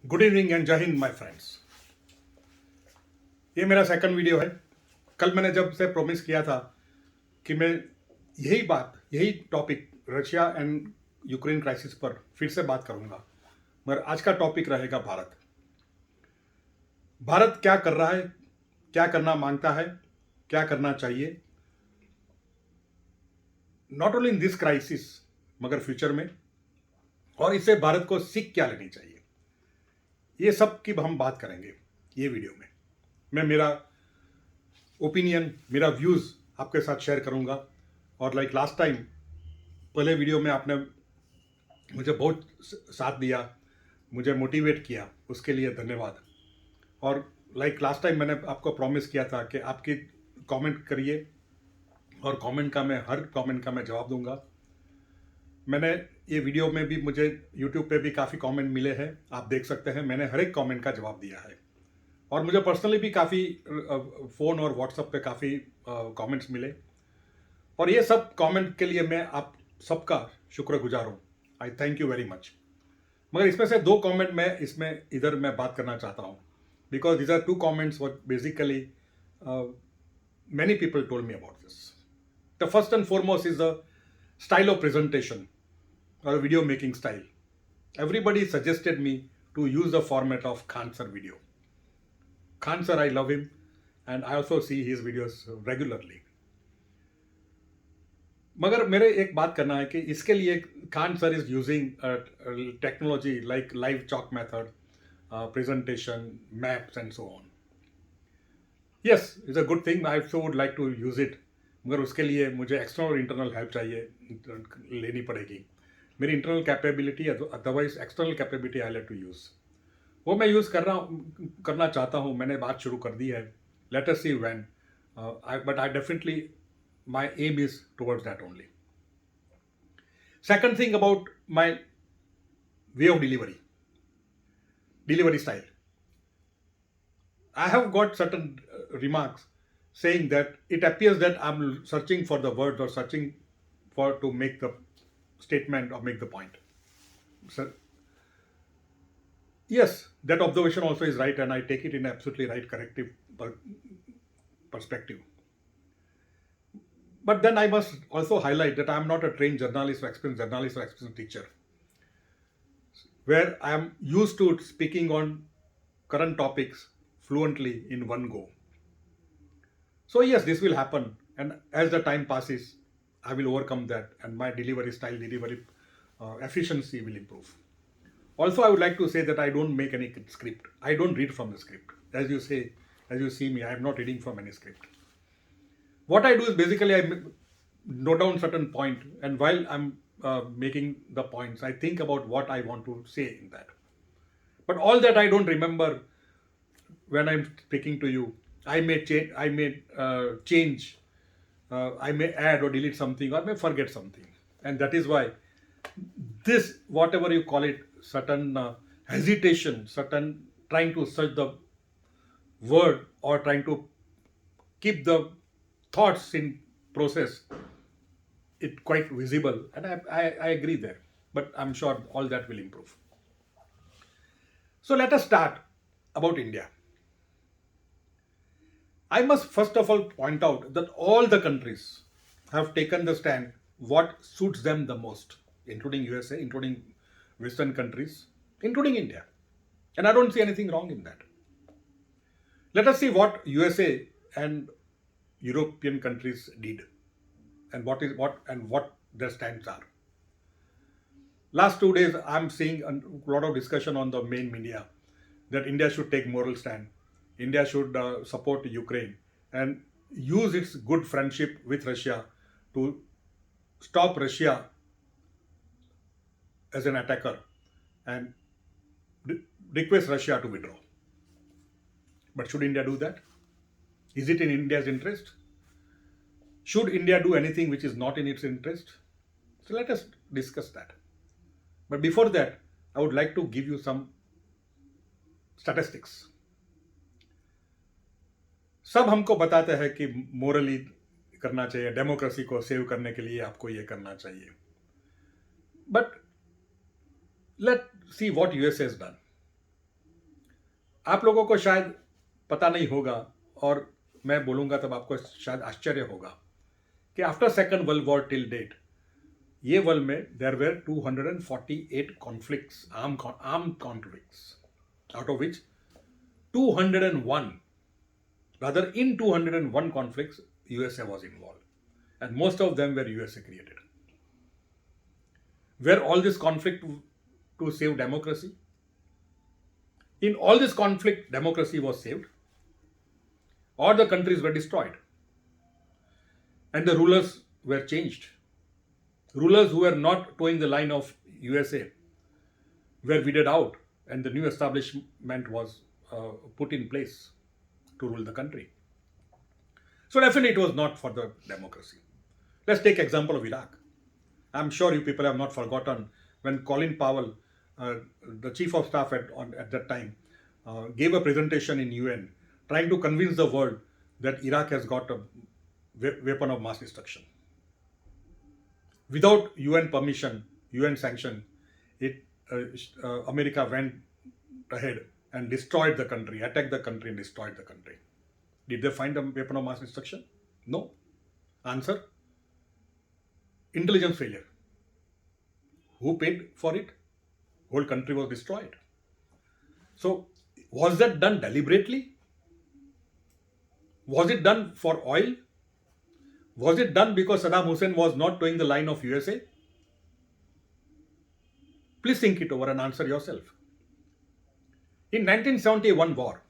Good evening and जय Hind my friends. ये मेरा सेकंड वीडियो है। कल मैंने जब से प्रॉमिस किया था कि मैं यही topic Russia and Ukraine crisis पर फिर से बात करूंगा, मगर आज का टॉपिक रहेगा भारत। भारत क्या कर रहा है, क्या करना मांगता है, क्या करना चाहिए, not only in this crisis मगर फ्यूचर में, और इससे भारत को सीख क्या लेनी चाहिए, ये सब की हम बात करेंगे ये वीडियो में। मैं मेरा ओपिनियन, मेरा व्यूज़ आपके साथ शेयर करूंगा। और लाइक लास्ट टाइम, पहले वीडियो में आपने मुझे बहुत साथ दिया, मुझे मोटिवेट किया, उसके लिए धन्यवाद। और लाइक लास्ट टाइम मैंने आपको प्रॉमिस किया था कि आपकी कमेंट करिए और हर कमेंट का मैं जवाब दूंगा। मैंने ये वीडियो में भी, मुझे यूट्यूब पे भी काफ़ी कमेंट मिले हैं, आप देख सकते हैं, मैंने हर एक कमेंट का जवाब दिया है। और मुझे पर्सनली भी काफ़ी फ़ोन और व्हाट्सएप पे काफ़ी कमेंट्स मिले, और ये सब कमेंट के लिए मैं आप सबका शुक्रगुजार हूँ। आई थैंक यू वेरी मच। मगर इसमें से दो कमेंट मैं बात करना चाहता हूँ, because these are two comments what basically many people told me about this. The first and foremost is the style of presentation or video making style. Everybody suggested me to use the format of Khan sir video. Khan sir, I love him and I also see his videos regularly. मगर मेरे एक बात करना है कि इसके लिए Khan sir is using technology like live chalk method, presentation, maps and so on. Yes, is a good thing, I so would like to use it, मगर उसके लिए मुझे एक्सटर्नल और इंटरनल हेल्प चाहिए, लेनी पड़ेगी। मेरी internal capability, otherwise external capability I like to use, वो मैं यूज़ करना चाहता हूँ। मैंने बात शुरू कर दी है, let us see when, but I definitely my aim is towards that only. Second thing about my way of delivery style. I have got certain remarks saying that it appears that I'm searching for the words or searching for to make the statement or make the point. So, yes, that observation also is right, and I take it in absolutely right, corrective perspective. But then I must also highlight that I am not a trained journalist or experienced teacher, where I am used to speaking on current topics fluently in one go. So yes, this will happen, and as the time passes, I will overcome that, and my delivery efficiency will improve. Also, I would like to say that I don't make any script. I don't read from the script. As you see me, I am not reading from any script. What I do is basically I note down certain point, and while I'm making the points, I think about what I want to say in that. But all that I don't remember when I'm speaking to you. I may change. I may add or delete something, or may forget something, and that is why this, whatever you call it, certain hesitation, certain trying to search the word or trying to keep the thoughts in process, it quite visible, and I agree there, but I'm sure all that will improve. So let us start about India. I must first of all point out that all the countries have taken the stand what suits them the most, including USA, including Western countries, including India, and I don't see anything wrong in that. Let us see what USA and European countries did, and what their stands are. Last 2 days, I'm seeing a lot of discussion on the main media that India should take moral stand. India should support Ukraine and use its good friendship with Russia to stop Russia as an attacker and request Russia to withdraw. But should India do that? Is it in India's interest? Should India do anything which is not in its interest? So let us discuss that. But before that, I would like to give you some statistics. सब हमको बताते हैं कि मोरली करना चाहिए, democracy को save करने के लिए आपको ये करना चाहिए. But let's see what US has done. आप लोगों को शायद पता नहीं होगा, और मैं बोलूँगा तब आपको शायद आश्चर्य होगा कि after second world war till date ये वर्ल्ड में there were 248 conflicts, arm conflicts, out of which 201, rather in 201 conflicts, USA was involved. And most of them were USA created. Were all this conflict to save democracy? In all this conflict, democracy was saved, or the countries were destroyed, and the rulers were changed. Rulers who were not towing the line of USA were weeded out, and the new establishment was put in place to rule the country. So definitely it was not for the democracy. Let's take example of Iraq. I'm sure you people have not forgotten when Colin Powell, the chief of staff at that time, gave a presentation in UN trying to convince the world that Iraq has got a weapon of mass destruction. Without UN permission, UN sanction, America went ahead and destroyed the country, attacked the country and destroyed the country. Did they find a weapon of mass destruction? No. Answer: intelligence failure. Who paid for it? Whole country was destroyed. So, was that done deliberately? Was it done for oil? Was it done because Saddam Hussein was not towing the line of USA? Please think it over and answer yourself. In 1971 war,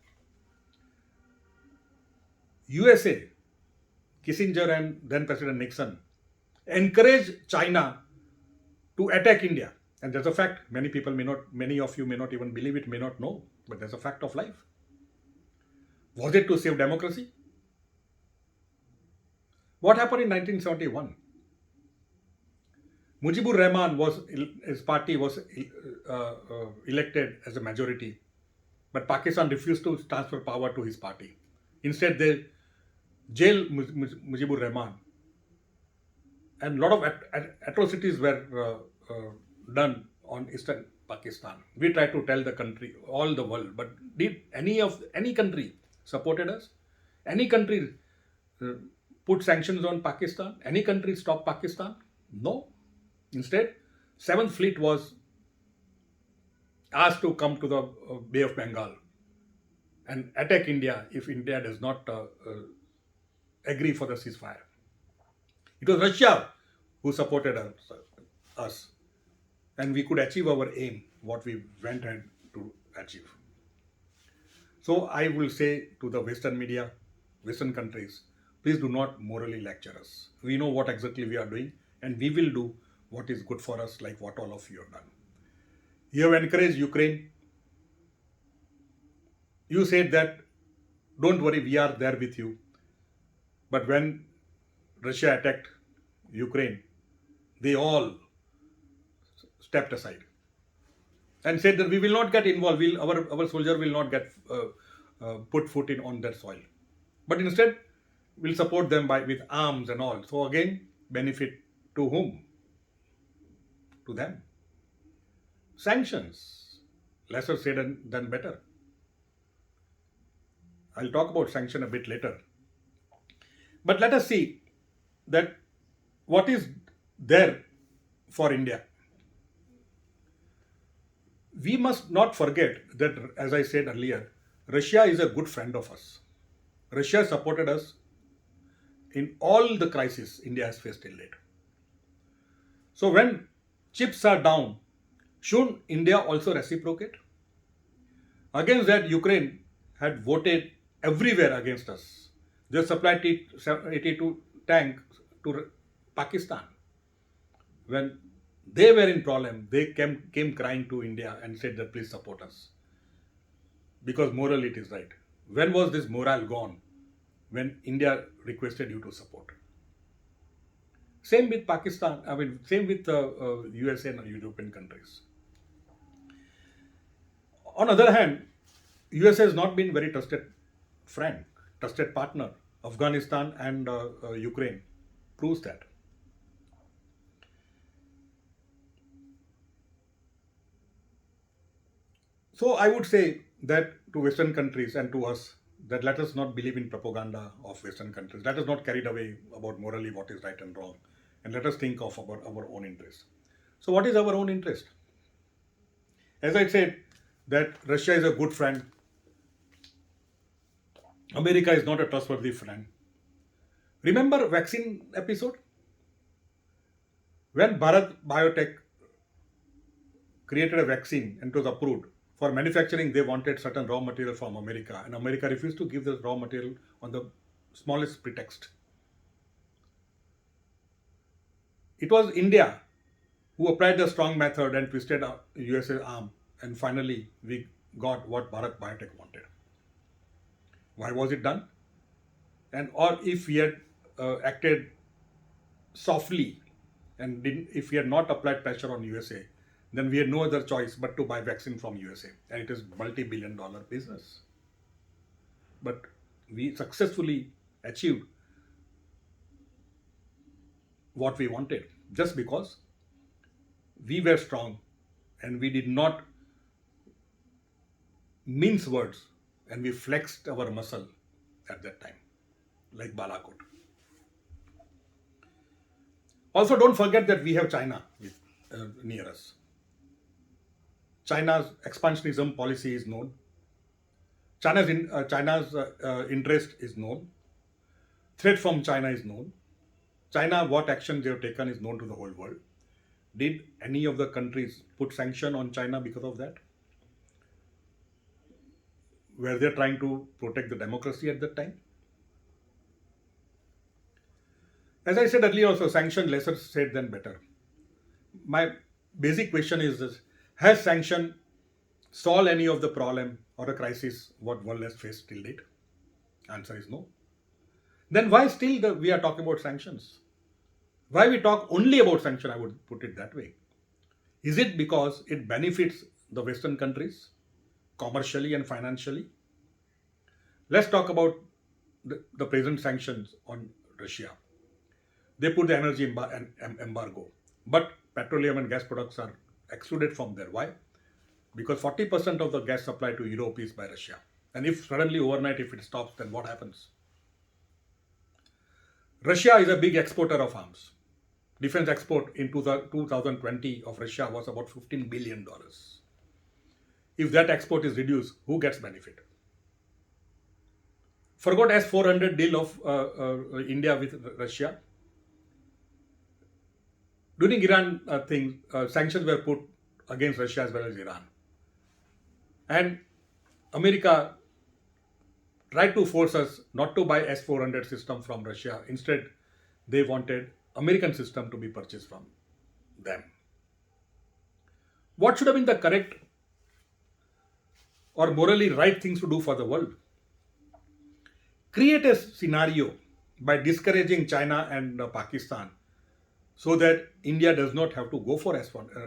USA, Kissinger and then President Nixon, encouraged China to attack India. And there's a fact, many of you may not even believe it, may not know, but there's a fact of life. Was it to save democracy? What happened in 1971? Mujibur Rahman his party was elected as a majority, but Pakistan refused to transfer power to his party. Instead, they jailed Mujibur Rahman, and a lot of atrocities were done on eastern Pakistan. We tried to tell the country, all the world, but did any country supported us? Any country put sanctions on Pakistan? Any country stop Pakistan? No. Instead, 7th Fleet was asked to come to the Bay of Bengal and attack India if India does not agree for the ceasefire. It was Russia who supported us, and we could achieve our aim, what we went ahead to achieve. So I will say to the Western media, Western countries, please do not morally lecture us. We know what exactly we are doing, and we will do what is good for us, like what all of you have done. You have encouraged Ukraine. You said that, don't worry, we are there with you. But when Russia attacked Ukraine, they all stepped aside and said that we will not get involved. Our soldier will not get put foot in on their soil. But instead, we'll support them with arms and all. So again, benefit to whom? To them. Sanctions. Lesser said than better. I'll talk about sanction a bit later. But let us see that what is there for India. We must not forget that, as I said earlier, Russia is a good friend of us. Russia supported us in all the crises India has faced till date. So when chips are down, should India also reciprocate? Against that, Ukraine had voted everywhere against us. They supplied 82 tanks to Pakistan. When they were in problem, they came crying to India and said that please support us. Because morally it is right. When was this morale gone? When India requested you to support. Same with Pakistan, same with USA and European countries. On the other hand, USA has not been very trusted friend, trusted partner. Afghanistan and Ukraine proves that. So I would say that to Western countries and to us, that let us not believe in propaganda of Western countries. Let us not carried away about morally what is right and wrong, and let us think of our own interest. So, what is our own interest? As I said, that Russia is a good friend. America is not a trustworthy friend. Remember vaccine episode? When Bharat Biotech created a vaccine and it was approved for manufacturing, they wanted certain raw material from America, and America refused to give the raw material on the smallest pretext. It was India who applied the strong method and twisted USA's arm, and finally we got what Bharat Biotech wanted. Why was it done? And or if we had acted softly and if we had not applied pressure on USA, then we had no other choice but to buy vaccine from USA, and it is multi-billion-dollar business. But we successfully achieved what we wanted just because we were strong and we did not mince words, and we flexed our muscle at that time, like Balakot. Also, don't forget that we have China near us. China's expansionism policy is known. China's interest is known. Threat from China is known. China, what action they have taken is known to the whole world. Did any of the countries put sanction on China because of that? Were they trying to protect the democracy at that time? As I said earlier also, sanction lesser said than better. My basic question is this: has sanction solved any of the problem or a crisis what world has faced till date? Answer is no. Then why still we are talking about sanctions? Why we talk only about sanction, I would put it that way. Is it because it benefits the Western countries commercially and financially? Let's talk about the present sanctions on Russia. They put the energy embargo, but petroleum and gas products are excluded from there. Why? Because 40% of the gas supply to Europe is by Russia. And if suddenly overnight, if it stops, then what happens? Russia is a big exporter of arms. Defense export in 2020 of Russia was about $15 billion. If that export is reduced, who gets benefit? Forgot S-400 deal of India with Russia. During Iran thing, sanctions were put against Russia as well as Iran. And America tried to force us not to buy S-400 system from Russia. Instead, they wanted American system to be purchased from them. What should have been the correct or morally right things to do for the world? Create a scenario by discouraging China and Pakistan so that India does not have to go for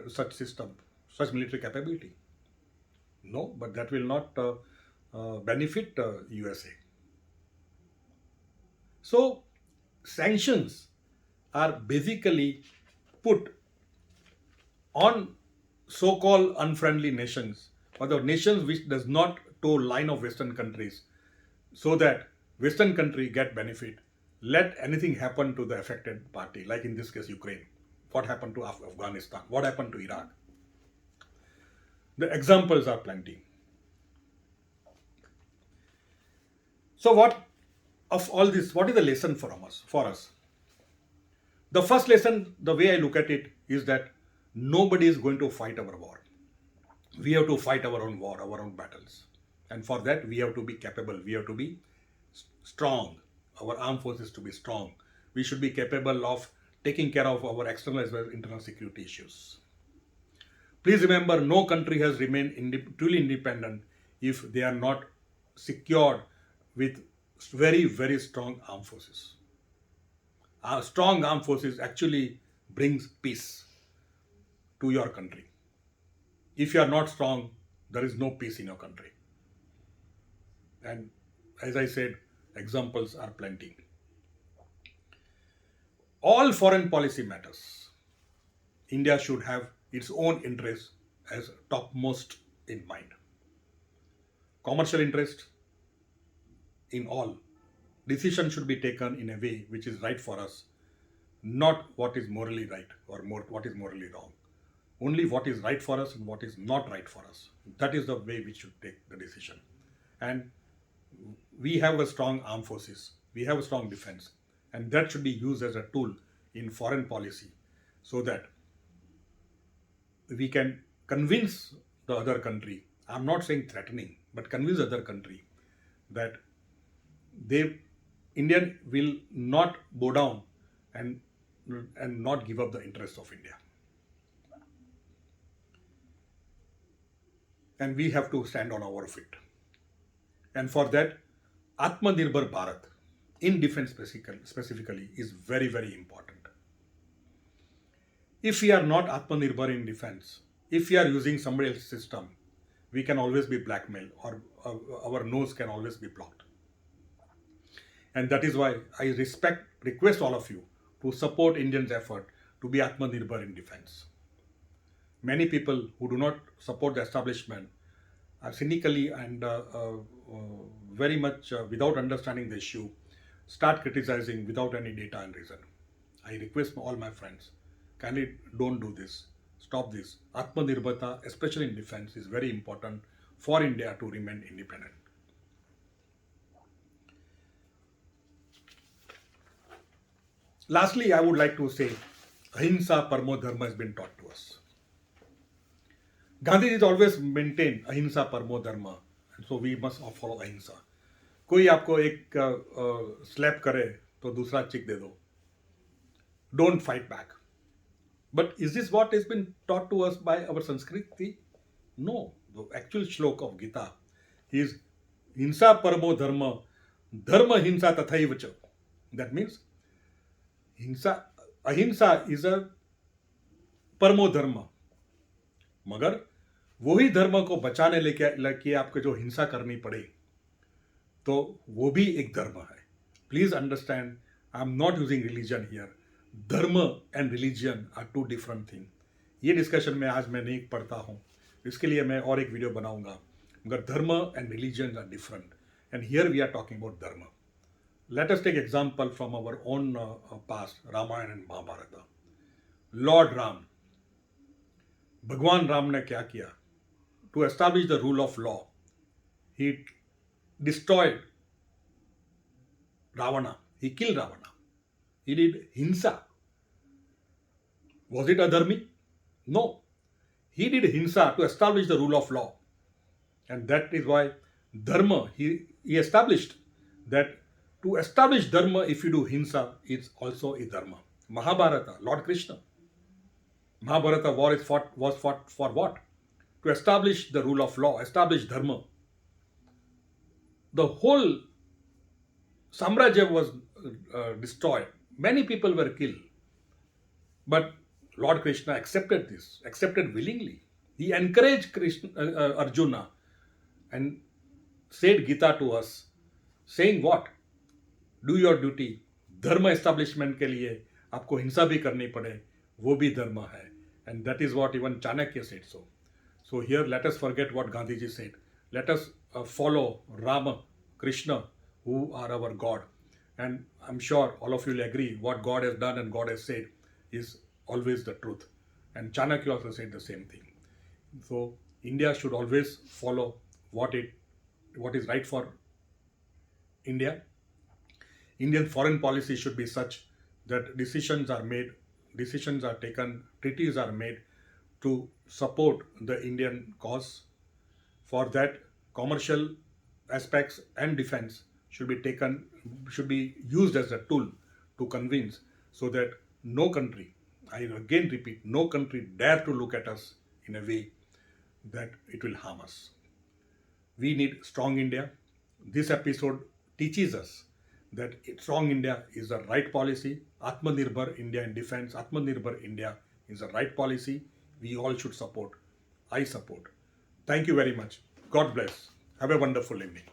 such system, such military capability. No, but that will not benefit USA. So, sanctions are basically put on so-called unfriendly nations or the nations which does not toe line of Western countries so that Western country get benefit. Let anything happen to the affected party, like in this case Ukraine. What happened to Afghanistan? What happened to Iraq? The examples are plenty. So what of all this, what is the lesson for us? The first lesson, the way I look at it, is that nobody is going to fight our war. We have to fight our own war, our own battles. And for that, we have to be capable. We have to be strong. Our armed forces to be strong. We should be capable of taking care of our external as well as internal security issues. Please remember, no country has remained truly independent if they are not secured with very, very strong armed forces. Our strong armed forces actually brings peace to your country. If you are not strong, there is no peace in your country. And as I said, examples are plenty. All foreign policy matters. India should have its own interests as topmost in mind. commercial interest in all. Decision should be taken in a way which is right for us, not what is morally right or what is morally wrong. Only what is right for us and what is not right for us. That is the way we should take the decision. And we have a strong armed forces, we have a strong defense, and that should be used as a tool in foreign policy so that we can convince the other country, I'm not saying threatening, but convince the other country that Indian will not bow down and not give up the interests of India. And we have to stand on our feet. And for that, Atmanirbhar Bharat in defense specifically is very, very important. If we are not Atmanirbhar in defense, if we are using somebody else's system, we can always be blackmailed or our nose can always be blocked. And that is why I request all of you to support Indians' effort to be Atmanirbhar in defense. Many people who do not support the establishment are cynically and very much without understanding the issue, start criticizing without any data and reason. I request all my friends, kindly don't do this. Stop this. Atmanirbharta, especially in defense, is very important for India to remain independent. Lastly, I would like to say, Ahimsa Paramo Dharma has been taught to us. Gandhi has always maintained Ahimsa Paramo Dharma, and so we must follow Ahimsa. कोई आपको एक slab करे तो दूसरा चिक दे दो. Don't fight back. But is this what has been taught to us by our Sanskriti? No. The actual shlok of Gita is Hinsa Paramo Dharma, Dharma Hinsa Tathaivacha. That means Ahimsa is a परमो धर्म, मगर वही धर्म को बचाने लेके आपको जो हिंसा करनी पड़े तो वो भी एक धर्म है. Please understand, I am not using religion here. धर्म and religion are two different thing. ये डिस्कशन में आज मैं नहीं पढ़ता हूँ, इसके लिए मैं और एक वीडियो बनाऊंगा. मगर dharma and religion are different and here we are talking about dharma. Let us take example from our own past, Ramayana and Mahabharata. Lord Ram, Bhagwan Ram ने क्या किया? To establish the rule of law, he destroyed Ravana. He killed Ravana. He did hinsa. Was it adharmi? No. He did hinsa to establish the rule of law. And that is why dharma, he established that to establish dharma, if you do hinsa, it's also a dharma. Mahabharata, Lord Krishna. Mahabharata war was fought for what? To establish the rule of law, establish dharma. The whole Samrajya was destroyed. Many people were killed. But Lord Krishna accepted this, accepted willingly. He encouraged Arjuna and said Gita to us, saying what? Do your duty. धर्म establishment के लिए आपको हिंसा भी करनी पड़े, वो भी धर्म है. And that is what even Chanakya said so. So here let us forget what Gandhiji said. Let us follow Rama, Krishna, who are our God. And I'm sure all of you will agree what God has done and God has said is always the truth. And Chanakya also said the same thing. So India should always follow what is right for India. Indian foreign policy should be such that decisions are taken, treaties are made to support the Indian cause. For that, commercial aspects and defense should be used as a tool to convince, so that no country, I again repeat, no country dare to look at us in a way that it will harm us. We need strong India. This episode teaches us that strong India is the right policy. Atmanirbhar India in defense, Atmanirbhar India is the right policy. We all should support. I support. Thank you very much. God bless. Have a wonderful evening.